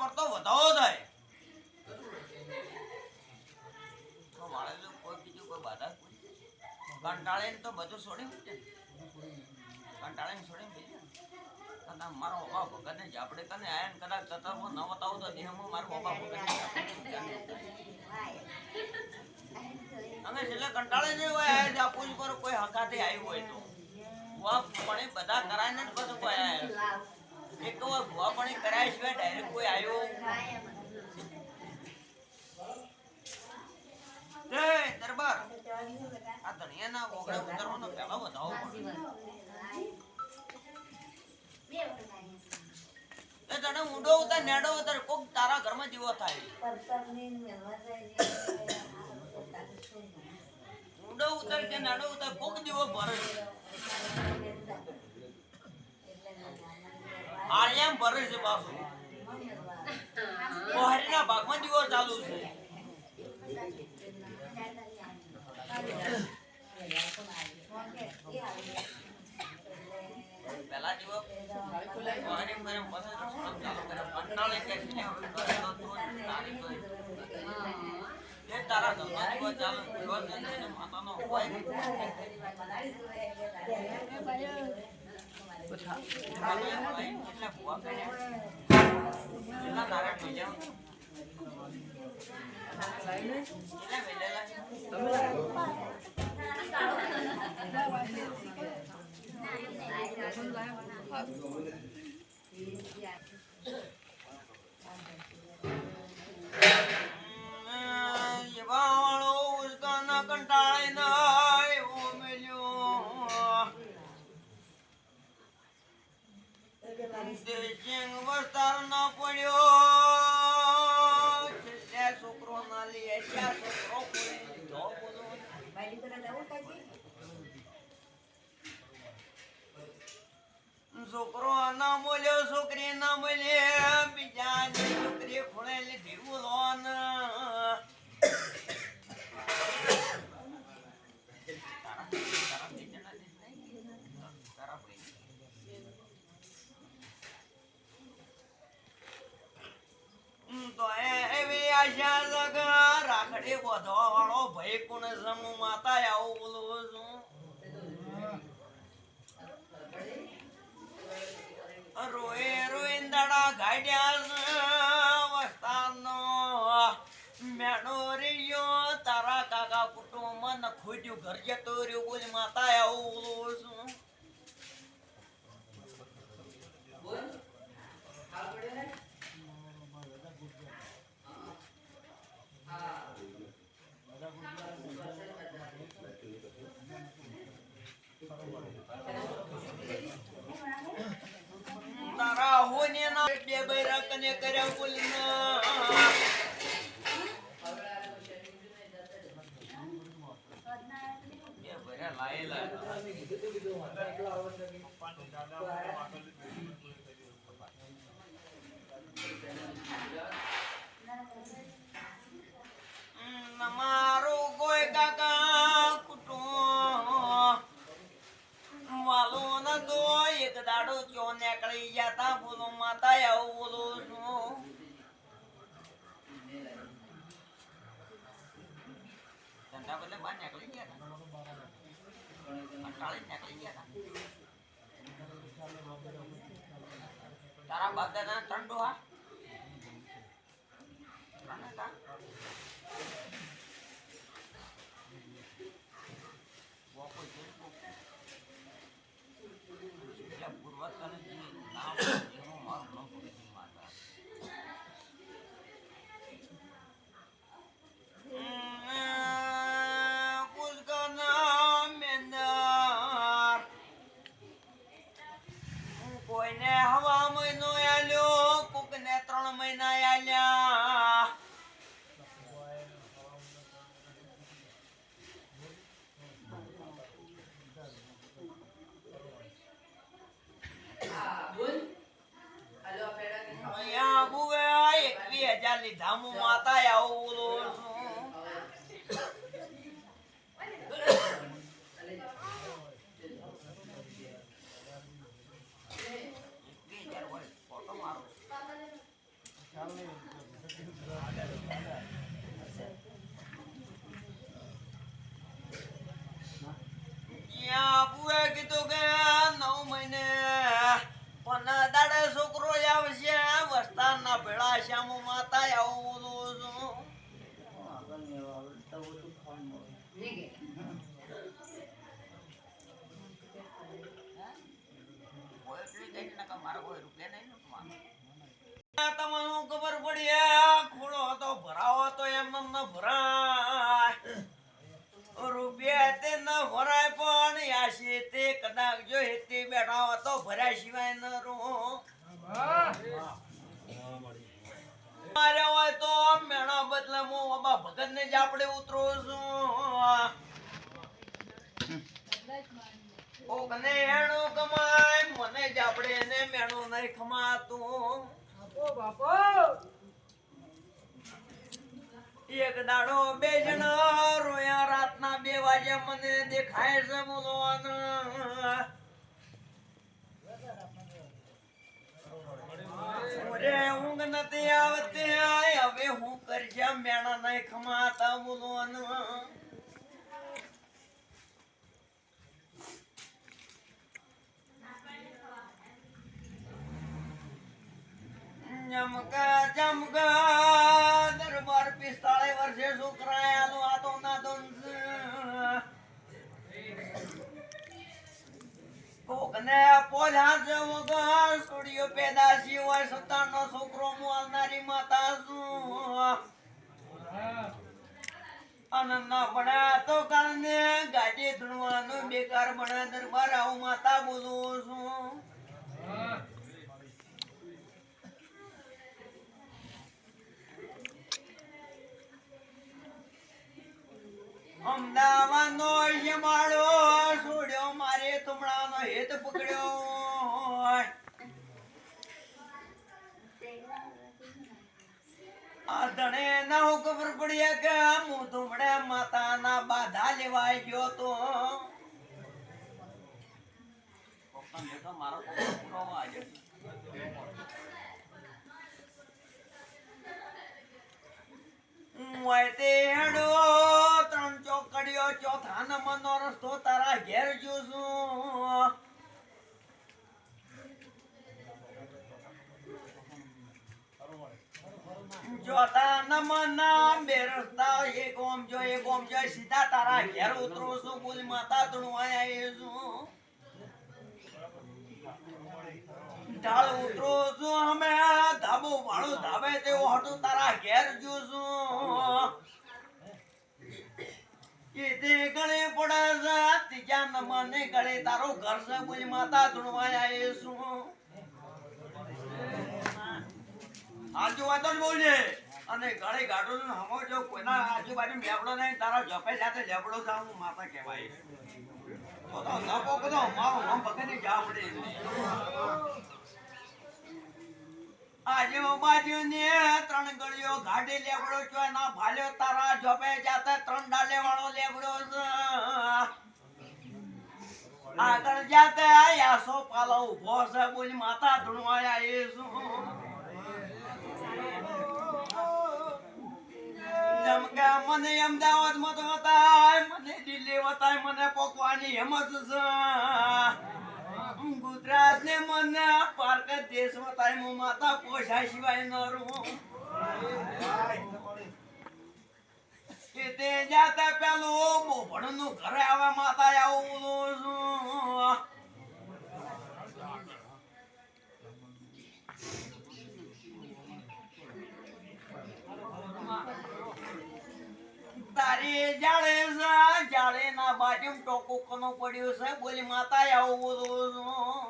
પડતો વધાવો થાય તો મારે જો કોઈ બીજું કોઈ બાધા કંટાળે તો બધું છોડી મૂકે કંટાળે છોડી મૂકે અને મારો બાબા ભગત ને આપણે કને આયન કદાચ તતરમાં ન બતાવું તો દેહમાં મારો બાબા ભગત અમે છેલ્લે કંટાળે નહીં હોય આ જાપુજ પર કોઈ હકાતે આવ્યું હોય તો ભુવા પણ બધા કરાય ને પછી કોઈ આયા એક તો ભુવા પણ કરાય સિવાય ડાયરેક્ટ કોઈ આવ્યો એ દરબાર આ ધણિયાના ઓગળે ઉતરવાનો પહેલો વધાવો પડે એ તને ઊંડો ઉતાર નેડો ઉતાર કોક તારા ઘરમાં જીવો થાય ઊંડો ઉતાર કે નેડો ઉતાર કોક જીવો ભરે આર્યામ ભરે છે બાપુ ઓહરીના ભાગમાં જીવો ચાલુ છે પેલા જીવો ઓહરી મને પછી સળમ ચાલુ કરે કંટાળે કે છે એ તારા ઘરમાં જીવો ચાલુ જીવો છે ને માતાનો હોય એટલે ભુવા કરે એટલા નારા થઈ જાવ કંટાળે ના એવો મેલ્યો દેશિંગ વસ્તાર ના પડ્યો છેલ્લે છોકરો ના લે છોકરો છોકરો ના મળ્યો છોકરી ના મળે બીજા છોકરી ખોળે લીધી બોલોન તો એવી આશા જગા રાખડી બધો વાળો ભાઈ કોને સમૂહ માતા આવું બોલું છું રોએ રોઈંદડા ગાડ્યા વસ્તાનો મેણો રહ્યો તારા કાકા કુટુંબ ન ખોટ્યું ઘર જતો રહ્યો બોલ માતા આવું બોલું છું તારા હોને ના બે બૈરા કને કર્યા બોલના બે બૈરા લાયેલા મારું કોઈ કાકા કુટુંબ વાલો ન તો એક દાડો ચો નીકળી જતા બોલો માતા આવું બોલો છું ધંધા બદલે બહાર નીકળી ગયા હતા નીકળી ગયા હતા તારા બાપ દાદા ત્રણ ડોહા કોઈને હવા મહિનો આલ્યો કોકને 3 મહિના આલ્યા બુવે 21,000 લીધા હું માતા આવું બોલું છું મારા કોઈ રૂપિયા નહીં લૂંટવાનો. તમને ખબર પડી ખોળો હતો ભરાવો તો એમ ન ભરાય, રૂપિયા તે ન ભરાય પણ યાશી તે કદાચ જો હેતી બેઠા હો તો ભર્યા સિવાય ન રહો. મારે હોય તો મેણા બદલે હું બાબા ભગત ને જ આપણે ઉતરું છું. કોકને એણું કમાય મને જ આપણે એને મેણું નહીં ખમાતું. એક દાડો બે જણા રોયા રાતના 2 વાગે મને દેખાય છે બોલવાના. ઓરે ઊંઘ નથી આવતી હવે હું કરશે મેણા નહીં ખમાતા બોલવાના. જમકા જમકા દરબાર 45 વર્ષે છોકરાયાનું આ તો નાદોન છે. કોકને પોલા વગર છોડીઓ પેદાશી હોય 57 નો છોકરો મોલનારી માતા છું. આનંદ પડ્યા તો કારણે ગાડી ધૂણવાનું બેકાર બને દરબાર આવું માતા બોલું છું. અમદાવાદનો યમાળો છોડ્યો મારે તુમડાનો હેત પકડ્યો. આ ધણે ના ખબર પડી કે હું તુમડે માતાના બાધા લેવાય ગયો તો. મારો ત્રણ ચોકડીઓ ચોથા નંબરનો રસ્તો તારા ઘેર જોશું. ચોથા નંબરના 2 રસ્તા એક ઓમ જો સીધા તારા ઘેર ઉતરું છું. બોલ માતા ધૂણવા આવી છું. ઢાળ ઉતરું છું અમે ધાબો વાળું ધાબે તેવો હતું તારા ઘેર જોશું. તે ગળે પડે છે 3જા નંબરને ગળે તારો ઘર છે. બોલ માતા ધૂણવા આવી છું. આજુબાજુ જ બોલજે અને ગળે ગાડો હમો જો કોઈના આજુબાજુ લેબડો નહીં તારા જપે જાતે લેબડો જાવ માતા કહેવાય. તો નપો બધો મારો નામ ભગતની જા પડે. આજુબાજુ ને 3 ગળીઓ ગાડી લેબડો છો ના ભાલ્યો તારા જપે જાતે 3 ડાલે વાળો લેબડો છે. આગળ જાતે આયાસો પાલો ઉભો છે. બોલ માતા ધૂણવા આવી છું. જમકા મને અમદાવાદમાં તો વતાય મને દિલ્હી વતાય મને પોકવાની હિંમત છે. ગુજરાત ને મને પાર્ક દેશ વતાય હું માતા પોષાય સિવાય ન રહું. તે જાતા પેલું બોભણનું ઘરે આવે માતા આવું છું. તારી જાળે ના બાજુ ટોકું કોનો પડ્યું છે. બોલી માતા આવું બોલું છું.